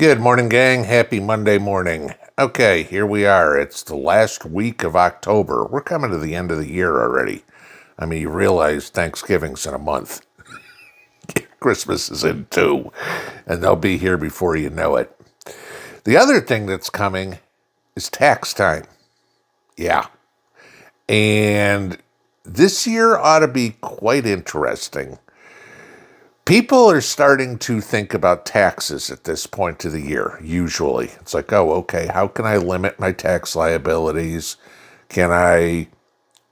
Good morning, gang. Happy Monday morning. Okay, here we are. It's the last week of October. We're coming to the end of the year already. I mean, you realize Thanksgiving's in a month. Christmas is in two, and they'll be here before you know it. The other thing that's coming is tax time. Yeah. And this year ought to be quite interesting. People are starting to think about taxes at this point of the year, usually. It's like, oh, okay, how can I limit my tax liabilities? Can I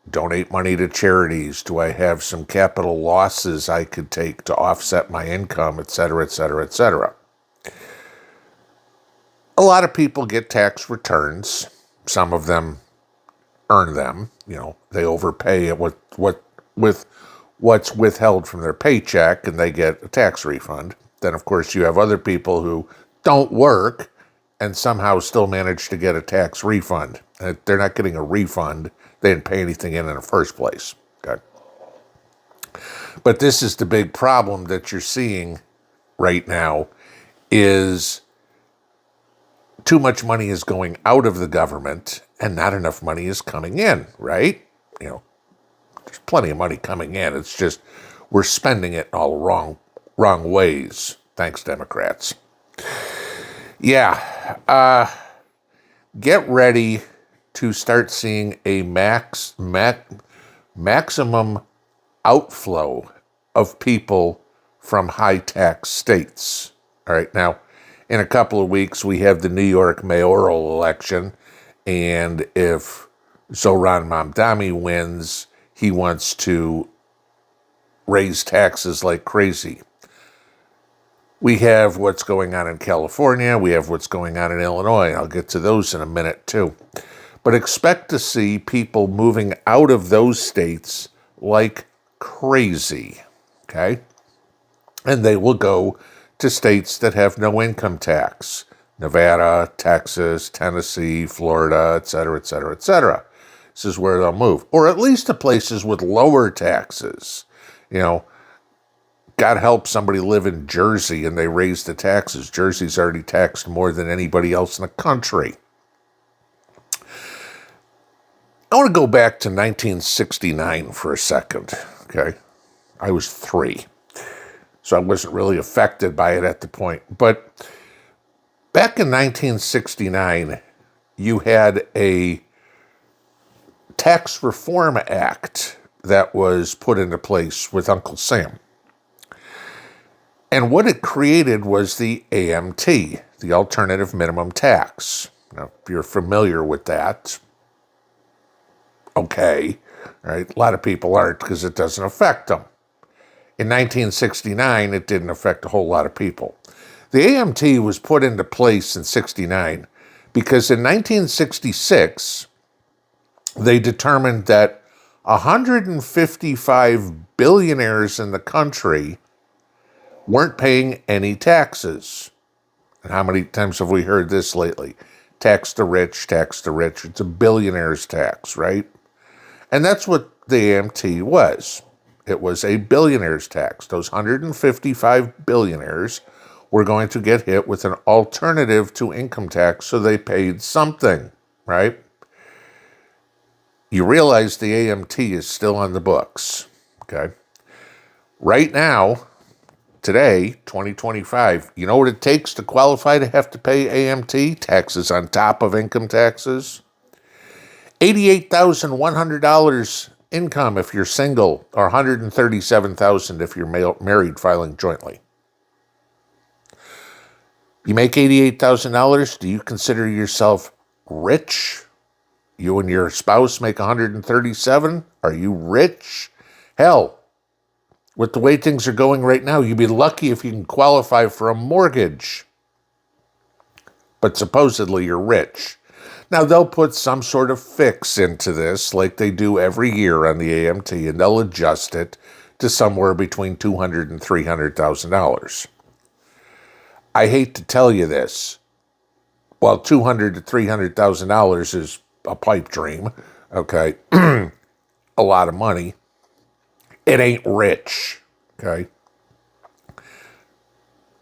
donate money to charities? Do I have some capital losses I could take to offset my income, et cetera, et cetera, et cetera? A lot of people get tax returns. Some of them earn them. They overpay with what's withheld from their paycheck and they get a tax refund. Then, of course, you have other people who don't work and somehow still manage to get a tax refund. And they're not getting a refund. They didn't pay anything in the first place. Okay. But this is the big problem that you're seeing right now is too much money is going out of the government and not enough money is coming in, right? There's plenty of money coming in. It's just we're spending it all wrong ways. Thanks, Democrats. Yeah. Get ready to start seeing a maximum outflow of people from high-tax states. All right. Now, in a couple of weeks, we have the New York mayoral election. And if Zohran Mamdani wins, he wants to raise taxes like crazy. We have what's going on in California. We have what's going on in Illinois. I'll get to those in a minute, too. But expect to see people moving out of those states like crazy, okay? And they will go to states that have no income tax. Nevada, Texas, Tennessee, Florida, et cetera, et cetera, et cetera. This is where they'll move. Or at least to places with lower taxes. God help somebody live in Jersey and they raise the taxes. Jersey's already taxed more than anybody else in the country. I want to go back to 1969 for a second, okay? I was 3, so I wasn't really affected by it at the point. But back in 1969, you had a Tax Reform Act that was put into place with Uncle Sam. And what it created was the AMT, the Alternative Minimum Tax. Now, if you're familiar with that, okay. All right? A lot of people aren't because it doesn't affect them. In 1969, it didn't affect a whole lot of people. The AMT was put into place in 69 because in 1966, they determined that 155 billionaires in the country weren't paying any taxes. And how many times have we heard this lately? Tax the rich, tax the rich. It's a billionaire's tax, right? And that's what the AMT was. It was a billionaire's tax. Those 155 billionaires were going to get hit with an alternative to income tax, so they paid something, right? You realize the AMT is still on the books, okay? Right now, today, 2025, you know what it takes to qualify to have to pay AMT, taxes on top of income taxes? $88,100 income if you're single, or $137,000 if you're married filing jointly. You make $88,000, do you consider yourself rich? You and your spouse make $137,000? Are you rich? Hell, with the way things are going right now, you'd be lucky if you can qualify for a mortgage. But supposedly you're rich. Now, they'll put some sort of fix into this like they do every year on the AMT, and they'll adjust it to somewhere between $200,000 and $300,000. I hate to tell you this. While $200,000 to $300,000 is a pipe dream, okay, a lot of money, it ain't rich, okay?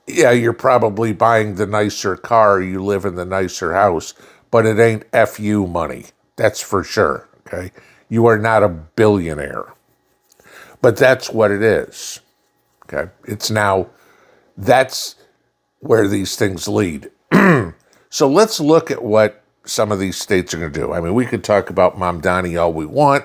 Yeah, you're probably buying the nicer car, you live in the nicer house, but it ain't FU money. That's for sure, okay? You are not a billionaire. But that's what it is, okay? It's now, that's where these things lead. So let's look at what some of these states are going to do. I mean, we could talk about Mamdani all we want,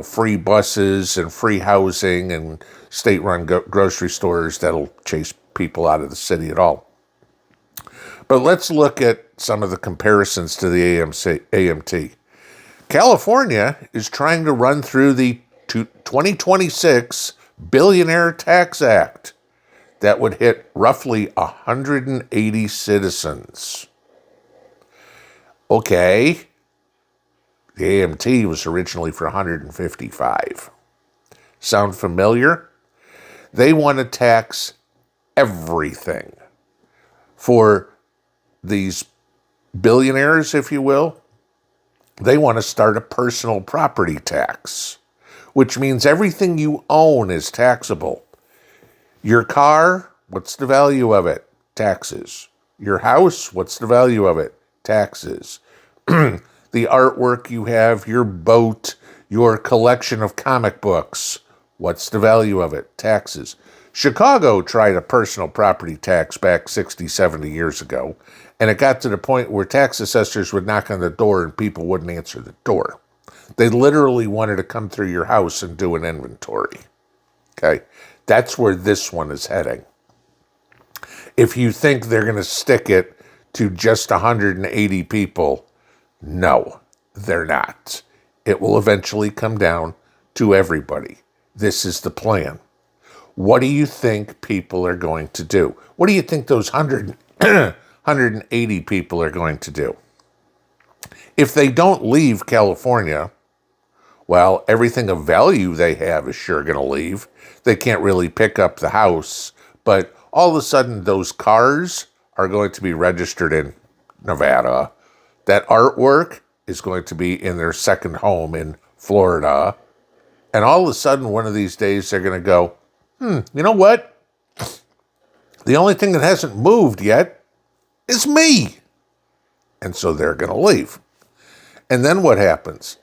free buses and free housing and state-run grocery stores that'll chase people out of the city at all. But let's look at some of the comparisons to the AMT. California is trying to run through the 2026 Billionaire Tax Act that would hit roughly 180 citizens. Okay, the AMT was originally for 155. Sound familiar? They want to tax everything for these billionaires, if you will. They want to start a personal property tax, which means everything you own is taxable. Your car, what's the value of it? Taxes. Your house, what's the value of it? Taxes. The artwork you have, your boat, your collection of comic books, what's the value of it? Taxes. Chicago tried a personal property tax back 60, 70 years ago, and it got to the point where tax assessors would knock on the door and people wouldn't answer the door. They literally wanted to come through your house and do an inventory. Okay? That's where this one is heading. If you think they're going to stick it to just 180 people, no, they're not. It will eventually come down to everybody. This is the plan. What do you think people are going to do? What do you think those 180 people are going to do? If they don't leave California, well, everything of value they have is sure going to leave. They can't really pick up the house, but all of a sudden those cars are going to be registered in Nevada. That artwork is going to be in their second home in Florida. And all of a sudden, one of these days, they're going to go, you know what? The only thing that hasn't moved yet is me. And so they're going to leave. And then what happens?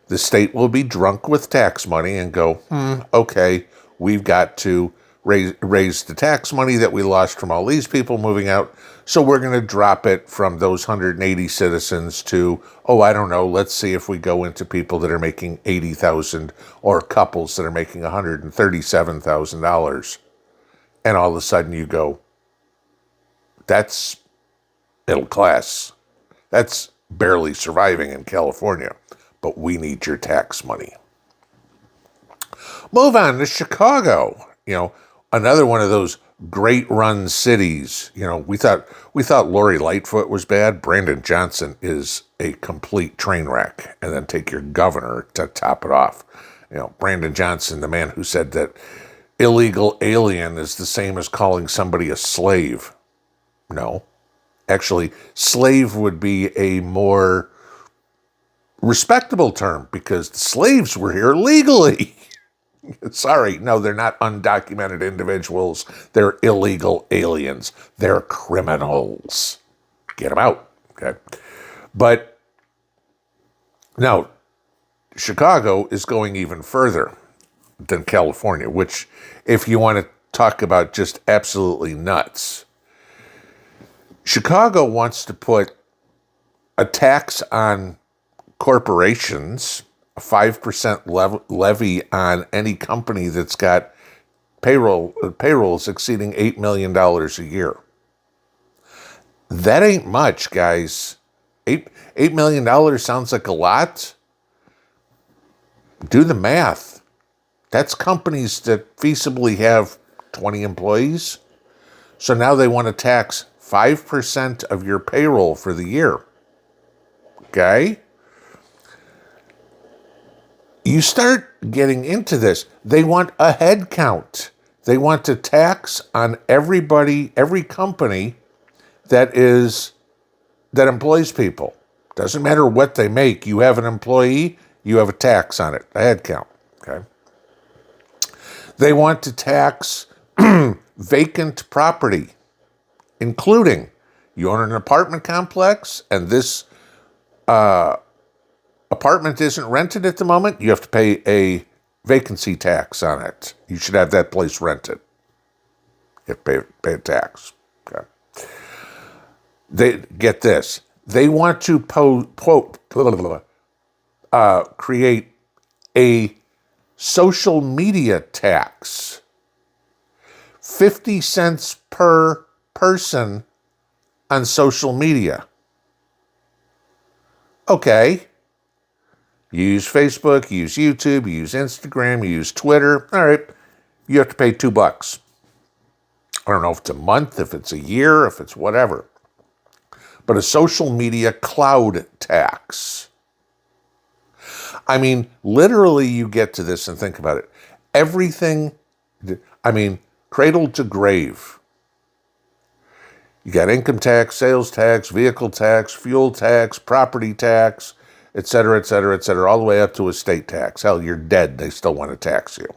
The state will be drunk with tax money and go, okay, we've got to raise the tax money that we lost from all these people moving out. So we're going to drop it from those 180 citizens to, I don't know, let's see if we go into people that are making $80,000 or couples that are making $137,000. And all of a sudden you go, that's middle class. That's barely surviving in California. But we need your tax money. Move on to Chicago. Another one of those great run cities. We thought Lori Lightfoot was bad. Brandon Johnson is a complete train wreck. And then take your governor to top it off. Brandon Johnson, the man who said that illegal alien is the same as calling somebody a slave. No. Actually, slave would be a more respectable term because the slaves were here legally. Sorry, no, they're not undocumented individuals. They're illegal aliens. They're criminals. Get them out, okay? But now, Chicago is going even further than California, which, if you want to talk about just absolutely nuts, Chicago wants to put a tax on corporations, a 5% levy on any company that's got payrolls exceeding $8 million a year. That ain't much, guys. $8 million sounds like a lot. Do the math. That's companies that feasibly have 20 employees. So now they want to tax 5% of your payroll for the year. Okay? You start getting into this. They want a head count. They want to tax on everybody, every company that employs people. Doesn't matter what they make. You have an employee, you have a tax on it, a head count. Okay. They want to tax vacant property. including you own an apartment complex and this apartment isn't rented at the moment, you have to pay a vacancy tax on it. You should have that place rented. You have to pay a tax. Okay. They get this. They want to create a social media tax. 50 cents per person on social media. Okay. You use Facebook, you use YouTube, you use Instagram, you use Twitter. All right. You have to pay $2. I don't know if it's a month, if it's a year, if it's whatever. But a social media cloud tax. I mean, literally you get to this and think about it. Everything, cradle to grave. You got income tax, sales tax, vehicle tax, fuel tax, property tax, et cetera, all the way up to estate tax. Hell, you're dead. They still want to tax you.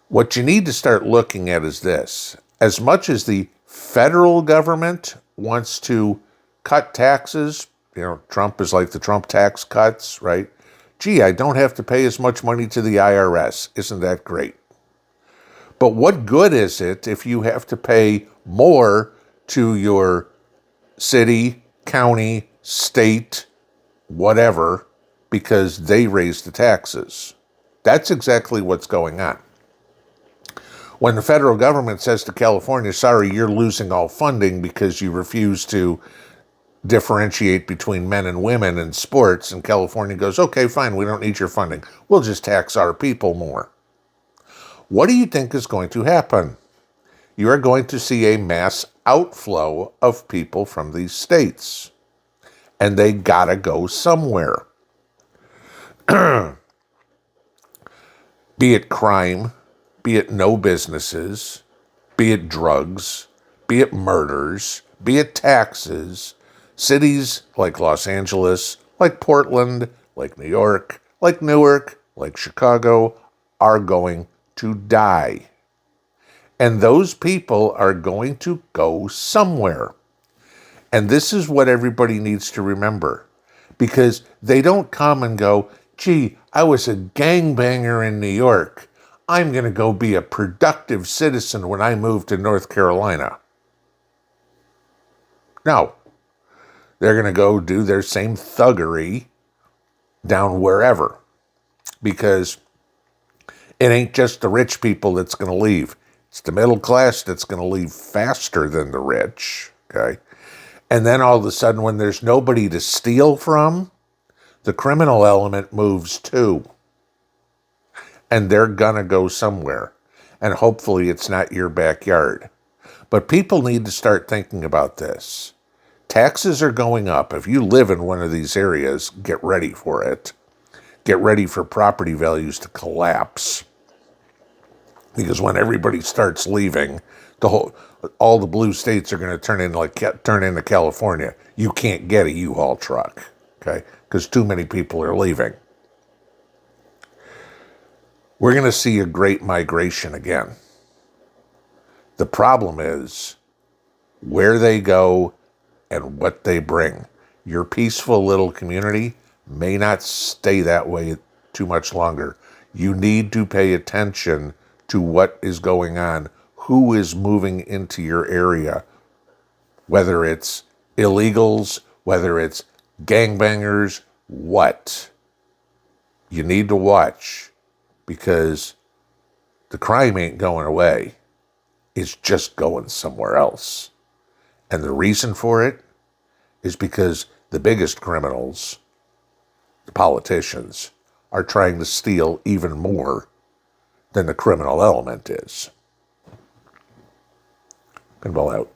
What you need to start looking at is this. As much as the federal government wants to cut taxes, Trump is like the Trump tax cuts, right? Gee, I don't have to pay as much money to the IRS. Isn't that great? But what good is it if you have to pay more to your city, county, state, whatever, because they raise the taxes? That's exactly what's going on. When the federal government says to California, sorry, you're losing all funding because you refuse to differentiate between men and women in sports, and California goes, okay, fine, we don't need your funding. We'll just tax our people more. What do you think is going to happen? You are going to see a mass outflow of people from these states. And they gotta go somewhere. Be it crime, be it no businesses, be it drugs, be it murders, be it taxes. Cities like Los Angeles, like Portland, like New York, like Newark, like Chicago are going to die. And those people are going to go somewhere. And this is what everybody needs to remember. Because they don't come and go, gee, I was a gangbanger in New York. I'm going to go be a productive citizen when I move to North Carolina. No. They're going to go do their same thuggery down wherever. Because it ain't just the rich people that's going to leave. It's the middle class that's going to leave faster than the rich. Okay? And then all of a sudden, when there's nobody to steal from, the criminal element moves too. And they're going to go somewhere. And hopefully it's not your backyard. But people need to start thinking about this. Taxes are going up. If you live in one of these areas, get ready for it. Get ready for property values to collapse. Because when everybody starts leaving, all the blue states are going to turn into California. You can't get a U-Haul truck, okay? Because too many people are leaving. We're going to see a great migration again. The problem is where they go and what they bring. Your peaceful little community may not stay that way too much longer. You need to pay attention to what is going on, who is moving into your area, whether it's illegals, whether it's gangbangers, what. You need to watch, because the crime ain't going away. It's just going somewhere else. And the reason for it is because the biggest criminals, the politicians, are trying to steal even more than the criminal element is. Pinball out.